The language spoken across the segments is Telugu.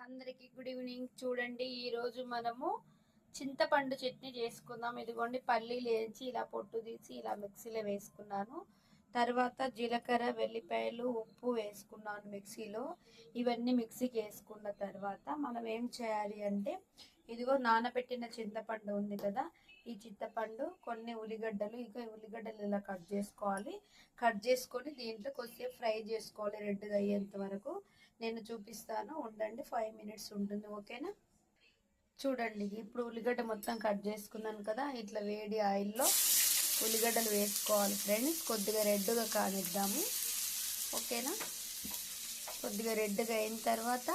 అందరికి గుడ్ ఈవినింగ్. చూడండి, ఈ రోజు మనము చింతపండు చట్నీ చేసుకుందాం. ఇదిగోండి, పల్లీలు వేయించి ఇలా పొట్టు తీసి ఇలా మిక్సీలో వేసుకున్నాను. తర్వాత జీలకర్ర, వెల్లిపాయలు, ఉప్పు వేసుకున్నాను మిక్సీలో. ఇవన్నీ మిక్సీకి వేసుకున్న తర్వాత మనం ఏం చేయాలి అంటే, ఇదిగో నానబెట్టిన చింతపండు ఉంది కదా, ఈ చింతపండు, కొన్ని ఉల్లిగడ్డలు, ఇక ఉల్లిగడ్డలు ఇలా కట్ చేసుకోవాలి. కట్ చేసుకొని దీంట్లో కొద్దిసేపు ఫ్రై చేసుకోవాలి, రెడ్గా అయ్యేంత వరకు. నేను చూపిస్తాను, ఉండండి, 5 మినిట్స్ ఉంటుంది, ఓకేనా? చూడండి, ఇప్పుడు ఉల్లిగడ్డ మొత్తం కట్ చేసుకున్నాను కదా, ఇట్లా వేడి ఆయిల్లో ఉల్లిగడ్డలు వేసుకోవాలి ఫ్రెండ్స్. కొద్దిగా రెడ్గా కానిద్దాము, ఓకేనా? కొద్దిగా రెడ్గా అయిన తర్వాత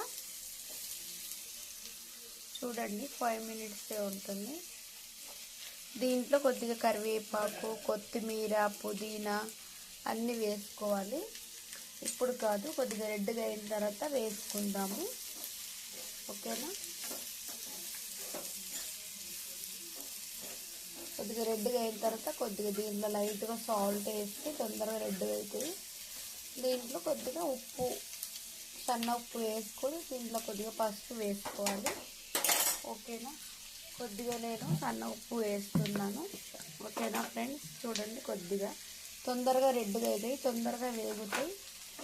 చూడండి, 5 మినిట్సే ఉంటుంది. దీంట్లో కొద్దిగా కరివేపాకు, కొత్తిమీర, పుదీనా అన్నీ వేసుకోవాలి. ఇప్పుడు కాదు, కొద్దిగా రెడ్గా అయిన తర్వాత వేసుకుందాము, ఓకేనా? కొద్దిగా రెడ్గా అయిన తర్వాత కొద్దిగా దీంట్లో లైట్గా సాల్ట్ వేస్తే తొందరగా రెడ్గా అవుతుంది. దీంట్లో కొద్దిగా ఉప్పు, సన్న ఉప్పు వేసుకొని దీంట్లో కొద్దిగా పసుపు వేసుకోవాలి, ఓకేనా? కొద్దిగా నేను సన్న ఉప్పు వేస్తున్నాను, ఓకేనా ఫ్రెండ్స్? చూడండి, కొద్దిగా తొందరగా రెడ్గా అవుతాయి, తొందరగా వేగుతాయి,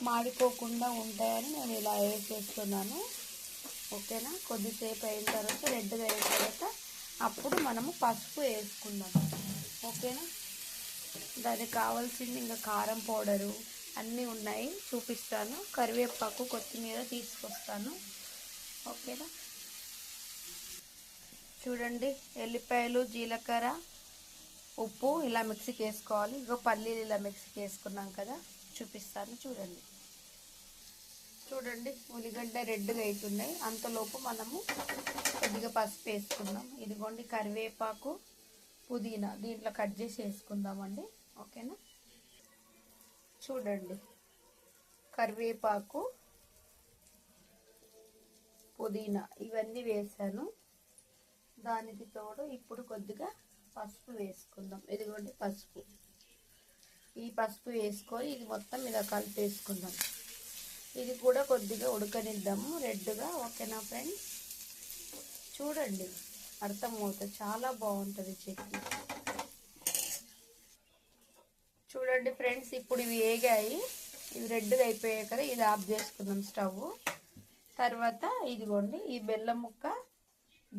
మాడిపోకుండా ఉంటాయని నేను ఇలా వేసేస్తున్నాను, ఓకేనా? కొద్దిసేపు అయిన తర్వాత రెడ్గా అయిన తర్వాత అప్పుడు మనము పసుపు వేసుకుందాం, ఓకేనా? దానికి కావాల్సింది ఇంకా కారం పౌడరు అన్నీ ఉన్నాయి, చూపిస్తాను. కరివేపాకు, కొత్తిమీర తీసుకొస్తాను, ఓకేనా? చూడండి, ఎల్లిపాయలు, జీలకర్ర, ఉప్పు ఇలా మిక్సీకి వేసుకోవాలి. ఇగో పల్లీలు ఇలా మిక్సీకి వేసుకున్నాం కదా, చూపిస్తాను. చూడండి, చూడండి, ఉల్లిగడ్డ రెడ్గా అవుతున్నాయి. అంతలోపు మనము కొద్దిగా పసుపు వేసుకుందాం. ఇదిగోండి, కరివేపాకు, పుదీనా దీంట్లో కట్ చేసి వేసుకుందామండి, ఓకేనా? చూడండి, కరివేపాకు, పుదీనా ఇవన్నీ వేసాను. దానికి తోడు ఇప్పుడు కొద్దిగా పసుపు వేసుకుందాం. ఇదిగోండి పసుపు, ఈ పసుపు వేసుకొని ఇది మొత్తం ఇలా కలిపేసుకుందాం. ఇది కూడా కొద్దిగా ఉడకనిద్దాము రెడ్గా, ఓకేనా ఫ్రెండ్స్? చూడండి, అర్థమవుతుంది, చాలా బాగుంటుంది చట్నీ. చూడండి ఫ్రెండ్స్, ఇప్పుడు ఇవి వేగాయి, ఇవి రెడ్గా అయిపోయాయి కదా, ఇది ఆఫ్ చేసుకుందాం స్టవ్. తర్వాత ఇదిగోండి, ఈ బెల్లం ముక్క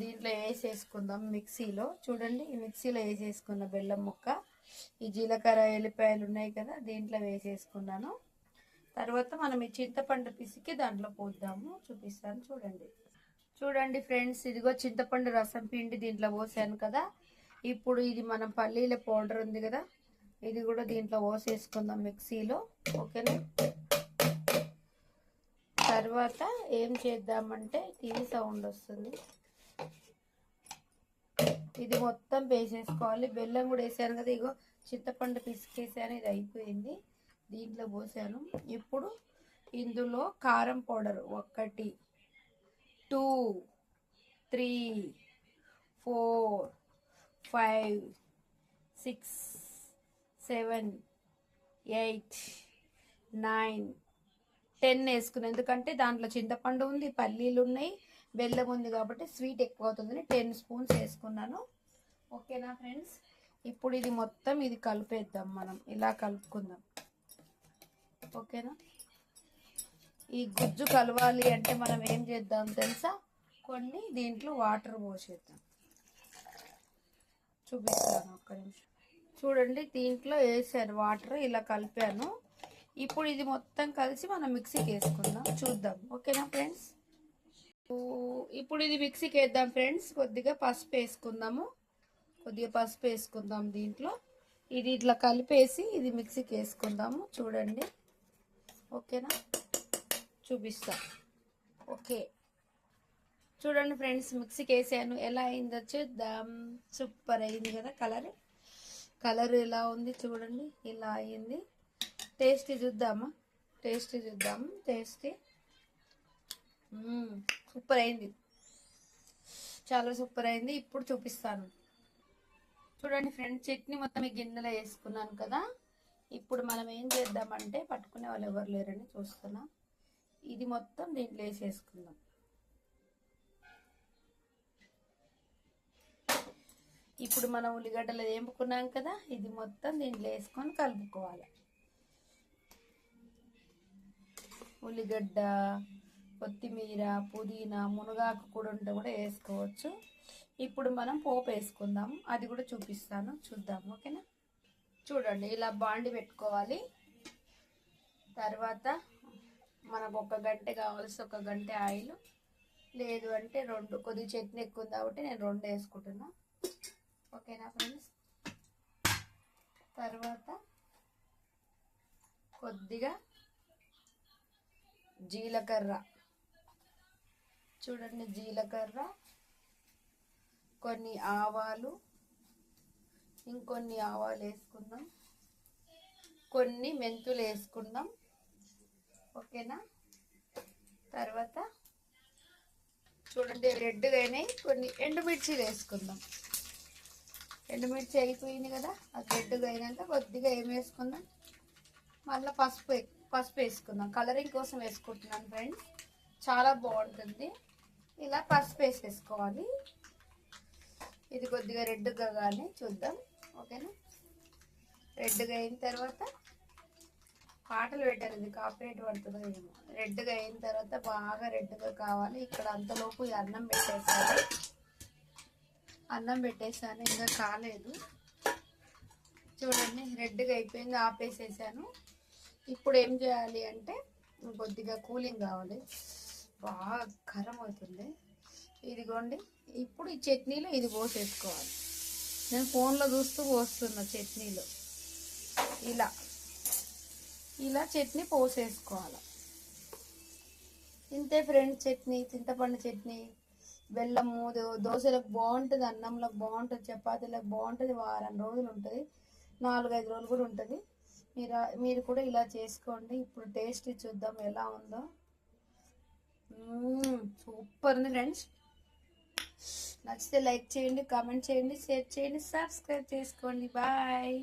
దీంట్లో వేసేసుకుందాం మిక్సీలో. చూడండి, ఈ మిక్సీలో వేసేసుకున్న బెల్లం ముక్క, ఈ జీలకర్ర, ఎల్లిపాయలు ఉన్నాయి కదా, దీంట్లో వేసేసుకున్నాను. తర్వాత మనం ఈ చింతపండు పిసికి దాంట్లో పోద్దాము, చూపిస్తాను. చూడండి, చూడండి ఫ్రెండ్స్, ఇదిగో చింతపండు రసం పిండి దీంట్లో పోసాను కదా. ఇప్పుడు ఇది మనం పల్లీల పౌడర్ ఉంది కదా, ఇది కూడా దీంట్లో పోసేసుకుందాం మిక్సీలో, ఓకేనా? తర్వాత ఏం చేద్దామంటే, టీవీ సౌండ్ వస్తుంది, ఇది మొత్తం వేసేసుకోవాలి. బెల్లం కూడా వేసాను కదా, ఇగో చింతపండు పిసికేసాను, ఇది అయిపోయింది, దీంట్లో పోసాను. ఇప్పుడు ఇందులో కారం పౌడర్ 1, 2, 3, 4, 5, 6, 7, 8, 9, 10 వేసుకున్నాను. ఎందుకంటే దాంట్లో చింతపండు ఉంది, పల్లీలు ఉన్నాయి, బెల్లం ఉంది కాబట్టి స్వీట్ ఎక్కువ అవుతుందని 10 స్పూన్స్ వేసుకున్నాను, ఓకేనా ఫ్రెండ్స్? ఇప్పుడు ఇది మొత్తం ఇది కలిపేద్దాం, మనం ఇలా కలుపుకుందాం, ఓకేనా? ఈ గుజ్జు కలవాలి అంటే మనం ఏం చేద్దాం తెలుసా, కొన్ని దీంట్లో వాటర్ పోసేద్దాం, చూపిస్తాను, ఒక్క నిమిషం. చూడండి, దీంట్లో వేసాను వాటర్, ఇలా కలిపాను. ఇప్పుడు ఇది మొత్తం కలిసి మనం మిక్సీకి వేసుకుందాం, చూద్దాం, ఓకేనా ఫ్రెండ్స్? ఇప్పుడు ఇది మిక్సీకి వేద్దాం ఫ్రెండ్స్. కొద్దిగా పసుపు వేసుకుందాము, కొద్దిగా పసుపు వేసుకుందాం దీంట్లో. ఇది ఇట్లా కలిపేసి ఇది మిక్సీకి వేసుకుందాము, చూడండి, ఓకేనా? చూపిస్తా, ఓకే. చూడండి ఫ్రెండ్స్, మిక్సీకి వేసాను, ఎలా అయిందో చూద్దాం. సూపర్ అయింది కదా, కలర్ ఎలా ఉంది చూడండి, ఇలా అయింది. టేస్ట్ చూద్దామా, టేస్ట్ చూద్దాము, టేస్ట్ సూపర్ అయింది, చాలా సూపర్ అయింది. ఇప్పుడు చూపిస్తాను. చూడండి ఫ్రెండ్స్, చట్నీ మొత్తం ఈ గిన్నెలో వేసుకున్నాను కదా. ఇప్పుడు మనం ఏం చేద్దామంటే, పట్టుకునే వాళ్ళు ఎవరు లేరని చూస్తున్నా, ఇది మొత్తం దీంట్లో వేసేసుకుందాం, ఇప్పుడు మనం ఉల్లిగడ్డలు వేపుకున్నాం కదా, ఇది మొత్తం దీంట్లో వేసుకొని కలుపుకోవాలి. ఉల్లిగడ్డ, కొత్తిమీర, పుదీనా, మునగాకు కూడా ఉంటే కూడా వేసుకోవచ్చు. ఇప్పుడు మనం పోపు వేసుకుందాం, అది కూడా చూపిస్తాను, చూద్దాం. ఓకేనా? చూడండి, ఇలా బాండి పెట్టుకోవాలి. తర్వాత మనకు 1 గంట కావాల్సి 1 గంట ఆయిల్, లేదు అంటే 2, కొద్దిగా చట్నీ ఎక్కువ ఉంది కాబట్టి నేను 2 వేసుకుంటున్నా. ఓకేనా ఫ్రెండ్స్? తర్వాత కొద్దిగా జీలకర్ర, చూడండి, జీలకర్ర, కొన్ని ఆవాలు, ఇంకొన్ని ఆవాలు వేసుకుందాం, కొన్ని మెంతులు వేసుకుందాం. ఓకేనా? తర్వాత చూడండి, రెడ్గా అయినాయి. కొన్ని ఎండుమిర్చీలు వేసుకుందాం. ఎండుమిర్చి అయిపోయింది కదా, అది రెడ్గా అయినాక కొద్దిగా ఏం వేసుకుందాం, మళ్ళీ పసుపు వేసుకుందాం. కలరింగ్ కోసం వేసుకుంటున్నాను ఫ్రెండ్స్, చాలా బాగుంటుంది. ఇలా పసుపు వేసేసుకోవాలి. ఇది కొద్దిగా రెడ్గా కానీ చూద్దాం. ఓకేనా? రెడ్గా అయిన తర్వాత పాటలు పెట్టారు, ఇది కాపీరైట్ పడుతుందో ఏమో. రెడ్గా అయిన తర్వాత బాగా రెడ్గా కావాలి. ఇక్కడ అంతలోపు అన్నం పెట్టేసాను. ఇంకా కాలేదు. చూడండి, రెడ్గా అయిపోయింది, ఆపేసేసాను. ఇప్పుడు ఏం చేయాలి అంటే కొద్దిగా కూలింగ్ కావాలి, బాగా కారం అవుతుంది. ఇదిగోండి, ఇప్పుడు ఈ చట్నీలో ఇది పోసేసుకోవాలి. నేను ఫోన్లో చూస్తూ పోస్తున్నా చట్నీలో. ఇలా చట్నీ పోసేసుకోవాలి. ఇంతే ఫ్రెండ్స్, చట్నీ, చింతపండు చట్నీ, బెల్లము. దోశలకు బాగుంటుంది, అన్నంలోకి బాగుంటుంది, చపాతీలకు బాగుంటుంది, వారం రోజులు ఉంటుంది, 4-5 రోజులు కూడా ఉంటుంది. మీరు కూడా ఇలా చేసుకోండి. ఇప్పుడు టేస్ట్ చూద్దాం ఎలా ఉందో. సూపర్ ఉంది ఫ్రెండ్స్. నచ్చితే లైక్ చేయండి, కామెంట్ చేయండి, షేర్ చేయండి, సబ్స్క్రైబ్ చేసుకోండి. బాయ్.